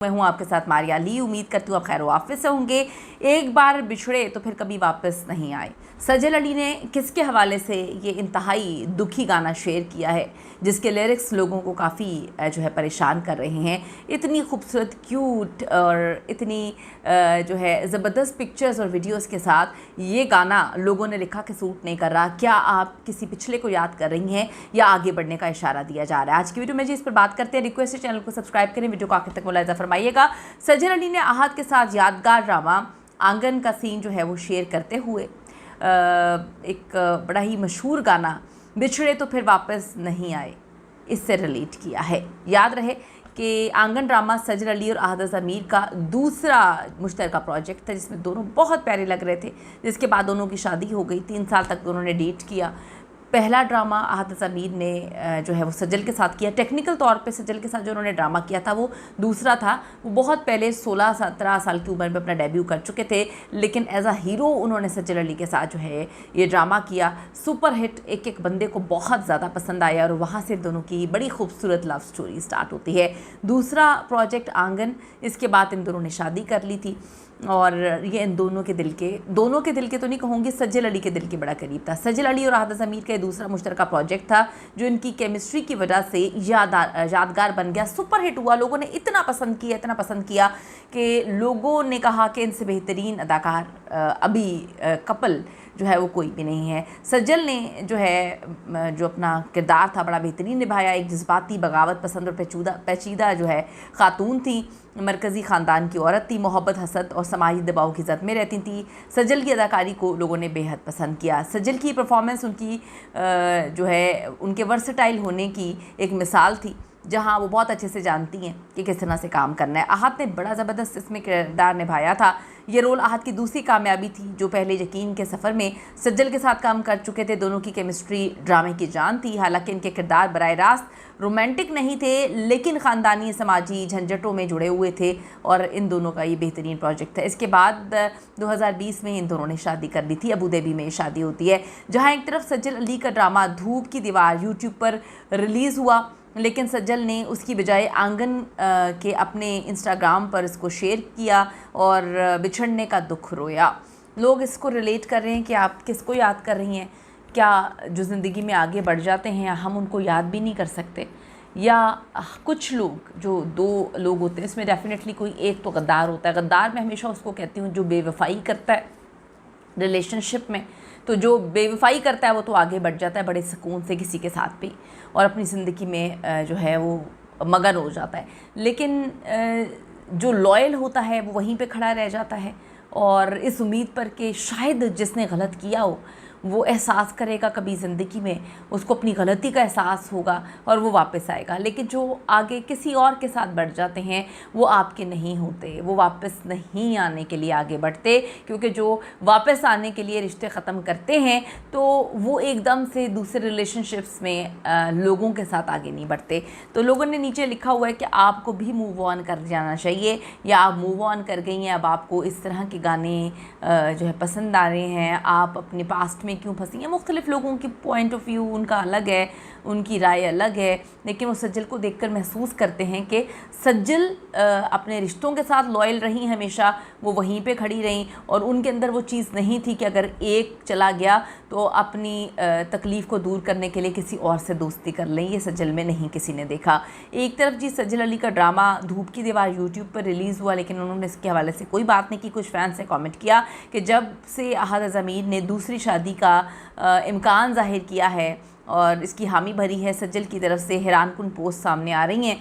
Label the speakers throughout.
Speaker 1: मैं हूँ आपके साथ मारिया ली। उम्मीद करती हूँ आप खैर वाफिस होंगे। एक बार बिछड़े तो फिर कभी वापस नहीं आए। सजल अली ने किसके हवाले से ये इंतहाई दुखी गाना शेयर किया है, जिसके लिरिक्स लोगों को काफ़ी जो है परेशान कर रहे हैं। इतनी खूबसूरत, क्यूट और इतनी जो है ज़बरदस्त पिक्चर्स और वीडियोस के साथ ये गाना लोगों ने लिखा कि सूट नहीं कर रहा। क्या आप किसी पिछले को याद कर रही हैं या आगे बढ़ने का इशारा दिया जा रहा है? आज की वीडियो में जी इस पर बात करते हैं। रिक्वेस्ट है चैनल को सब्सक्राइब करें, वीडियो को आखिर तक मुलाहिजा फरमाइएगा। सजल अली ने आहत के साथ यादगार ड्रामा आंगन का सीन जो है वो शेयर करते हुए एक बड़ा ही मशहूर गाना बिछड़े तो फिर वापस नहीं आए इससे रिलेट किया है। याद रहे कि आंगन ड्रामा सजल अली और आहद ज़मीर का दूसरा मुश्तरका प्रोजेक्ट था, जिसमें दोनों बहुत प्यारे लग रहे थे। जिसके बाद दोनों की शादी हो गई, 3 साल तक दोनों ने डेट किया। पहला ड्रामा आहद ज़मीर ने जो है वो सजल के साथ किया। टेक्निकल तौर पे सजल के साथ जो उन्होंने ड्रामा किया था वो दूसरा था। वो बहुत पहले 16-17 साल की उम्र में अपना डेब्यू कर चुके थे, लेकिन एज अ हीरो उन्होंने सजल अली के साथ जो है ये ड्रामा किया। सुपर हिट, एक एक बंदे को बहुत ज़्यादा पसंद आया और वहाँ से दोनों की बड़ी खूबसूरत लव स्टोरी स्टार्ट होती है। दूसरा प्रोजेक्ट आंगन, इसके बाद इन दोनों ने शादी कर ली थी और ये इन दोनों के दिल के तो नहीं कहूँगी, सजल अली के दिल के बड़ा करीब था। सजल अली और आहद ज़मीर का दूसरा मुश्तरका प्रोजेक्ट था जो इनकी केमिस्ट्री की वजह से यादगार बन गया, सुपर हिट हुआ। लोगों ने इतना पसंद किया कि लोगों ने कहा कि इनसे बेहतरीन अदाकार अभी कपल जो है वो कोई भी नहीं है। सजल ने जो अपना किरदार था बड़ा बेहतरीन निभाया। एक जज्बाती, बगावत पसंद और पेचीदा जो है ख़ातून थी। मरकज़ी ख़ानदान की औरत थी, मोहब्बत, हसद और समाजी दबाव की ज़द में रहती थी। सजल की अदाकारी को लोगों ने बेहद पसंद किया। सजल की परफॉर्मेंस उनकी जो है उनके वर्सटाइल होने की एक मिसाल थी, जहाँ वो बहुत अच्छे से जानती हैं कि किस तरह से काम करना है। आहत ने बड़ा ज़बरदस्त इसमें किरदार निभाया था। ये रोल आहत की दूसरी कामयाबी थी, जो पहले यकीन के सफ़र में सज्जल के साथ काम कर चुके थे। दोनों की केमिस्ट्री ड्रामे की जान थी। हालांकि इनके किरदार बराह रास्त रोमांटिक नहीं थे, लेकिन ख़ानदानी समाजी झंझटों में जुड़े हुए थे और इन दोनों का ये बेहतरीन प्रोजेक्ट था। इसके बाद 2020 में इन दोनों ने शादी कर ली थी। अबू धाबी में शादी होती है, जहाँ एक तरफ सज्जल अली का ड्रामा धूप की दीवार यूट्यूब पर रिलीज़ हुआ, लेकिन सज्जल ने उसकी बजाय आंगन के अपने इंस्टाग्राम पर इसको शेयर किया और बिछड़ने का दुख रोया। लोग इसको रिलेट कर रहे हैं कि आप किसको याद कर रही हैं। क्या जो ज़िंदगी में आगे बढ़ जाते हैं हम उनको याद भी नहीं कर सकते? या कुछ लोग, जो 2 लोग होते हैं, इसमें डेफिनेटली कोई एक तो गद्दार होता है। गद्दार मैं हमेशा उसको कहती हूँ जो बेवफाई करता है रिलेशनशिप में। तो जो बेवफाई करता है वो तो आगे बढ़ जाता है बड़े सुकून से किसी के साथ भी और अपनी ज़िंदगी में जो है वो मगन हो जाता है। लेकिन जो लॉयल होता है वो वहीं पे खड़ा रह जाता है और इस उम्मीद पर कि शायद जिसने गलत किया हो वो एहसास करेगा कभी ज़िंदगी में, उसको अपनी गलती का एहसास होगा और वो वापस आएगा। लेकिन जो आगे किसी और के साथ बढ़ जाते हैं वो आपके नहीं होते, वो वापस नहीं आने के लिए आगे बढ़ते, क्योंकि जो वापस आने के लिए रिश्ते ख़त्म करते हैं तो वो एकदम से दूसरे रिलेशनशिप्स में लोगों के साथ आगे नहीं बढ़ते। तो लोगों ने नीचे लिखा हुआ है कि आपको भी मूव ऑन कर जाना चाहिए, या आप मूव ऑन कर गई हैं, अब आपको इस तरह के गाने जो है पसंद आ रहे हैं, आप अपने पास्ट में क्यों फंसी हैं। मुख्तलिफ लोगों की पॉइंट ऑफ व्यू उनका अलग है, उनकी राय अलग है, लेकिन वो सज्जल को देखकर महसूस करते हैं कि सज्जल अपने रिश्तों के साथ लॉयल रही हमेशा, वो वहीं पे खड़ी रहीं और उनके अंदर वो चीज़ नहीं थी कि अगर एक चला गया तो अपनी तकलीफ़ को दूर करने के लिए किसी और से दोस्ती कर लें। ये सज्जल में नहीं किसी ने देखा। एक तरफ जी सज्जल अली का ड्रामा धूप की दीवार यूट्यूब पर रिलीज़ हुआ, लेकिन उन्होंने इसके हवाले से कोई बात नहीं की। कुछ फैंस ने कमेंट किया कि जब से आहद ज़मीर ने दूसरी शादी का इम्कान ज़ाहिर किया है और इसकी हामी भरी है, सज्जल की तरफ से हैरानकुन पोस्ट सामने आ रही हैं।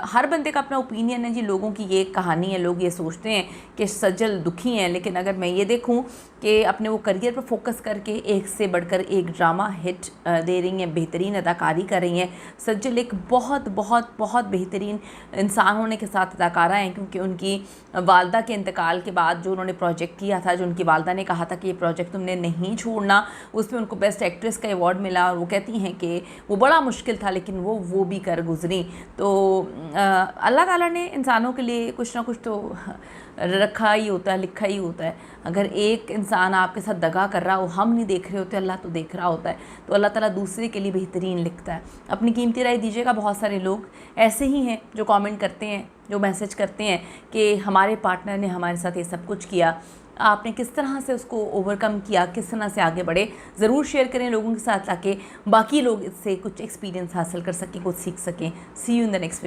Speaker 1: हर बंदे का अपना ओपिनियन है जी, लोगों की ये कहानी है। लोग ये सोचते हैं कि सज्जल दुखी हैं, लेकिन अगर मैं ये देखूं कि अपने वो करियर पर फोकस करके एक से बढ़कर एक ड्रामा हिट दे रही हैं, बेहतरीन अदाकारी कर रही हैं। सज्जल एक बहुत बहुत बहुत बेहतरीन इंसान होने के साथ अदाकारा हैं, क्योंकि उनकी वालदा के इंतकाल के बाद जो उन्होंने प्रोजेक्ट किया था, जो उनकी वालदा ने कहा था कि ये प्रोजेक्ट तुमने नहीं छोड़ना, उसमें उनको बेस्ट एक्ट्रेस का अवार्ड मिला और वो कहती हैं कि वो बड़ा मुश्किल था लेकिन वो भी कर गुजरी। तो अल्लाह ताला ने इंसानों के लिए कुछ ना कुछ तो रखा ही होता है, लिखा ही होता है। अगर एक इंसान आपके साथ दगा कर रहा हो, हम नहीं देख रहे होते, अल्लाह तो देख रहा होता है, तो अल्लाह ताला दूसरे के लिए बेहतरीन लिखता है। अपनी कीमती राय दीजिएगा। बहुत सारे लोग ऐसे ही हैं जो कमेंट करते हैं, जो मैसेज करते हैं कि हमारे पार्टनर ने हमारे साथ ये सब कुछ किया, आपने किस तरह से उसको ओवरकम किया, किस तरह से आगे बढ़े। ज़रूर शेयर करें लोगों के साथ ताकि बाकी लोग इससे कुछ एक्सपीरियंस हासिल कर सकें, कुछ सीख सकें। See you in the next video.